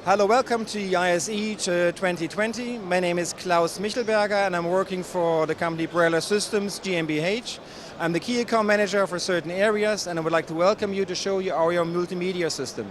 Hello, welcome to ISE 2020. My name is Klaus Michelberger and I'm working for the company Braehler Systems GmbH. I'm the key account manager for certain areas and I would like to welcome you to show you our multimedia system.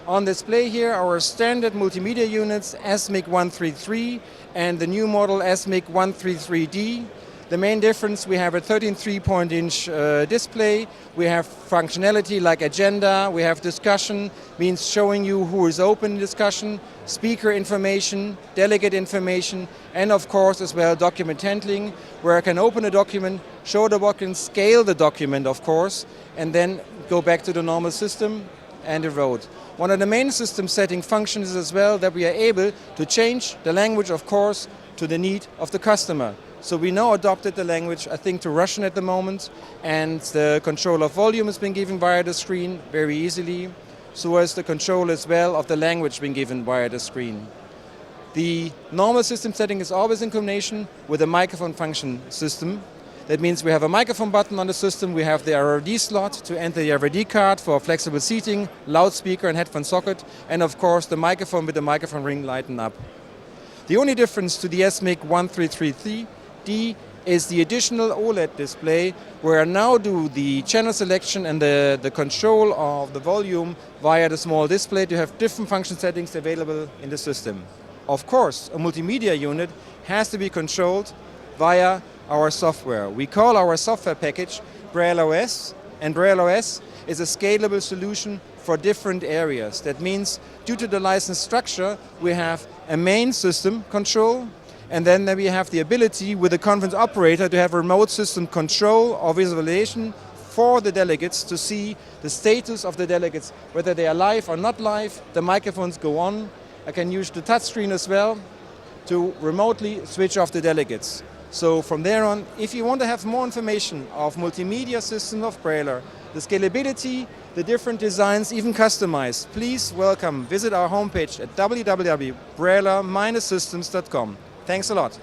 On display here our standard multimedia units SMIC 133 and the new model SMIC 133D. The main difference, we have a 13.3-inch display, we have functionality like agenda, we have discussion, means showing you who is open in discussion, speaker information, delegate information, and of course as well document handling, where I can open a document, show the document, scale the document of course, and then go back to the normal system and the road. One of the main system setting functions is as well that we are able to change the language of course to the need of the customer. So we now adopted the language, I think, to Russian at the moment, and the control of volume has been given via the screen very easily, so as the control as well of the language been given via the screen. The normal system setting is always in combination with a microphone function system. That means we have a microphone button on the system, we have the rAVe slot to enter the rAVe card for flexible seating, loudspeaker and headphone socket, and of course the microphone with the microphone ring lighten up. The only difference to the SMIC 133D is the additional OLED display, where I now do the channel selection and the control of the volume via the small display to have different function settings available in the system. Of course, a multimedia unit has to be controlled via our software. We call our software package Braehler OS, and Braehler OS is a scalable solution for different areas. That means, due to the license structure, we have a main system control, and then we have the ability with the conference operator to have remote system control or visualization for the delegates to see the status of the delegates, whether they are live or not live. The microphones go on. I can use the touchscreen as well to remotely switch off the delegates. So from there on, if you want to have more information of multimedia system of Braehler, the scalability, the different designs, even customized, please visit our homepage at www.braehler-systems.com. Thanks a lot.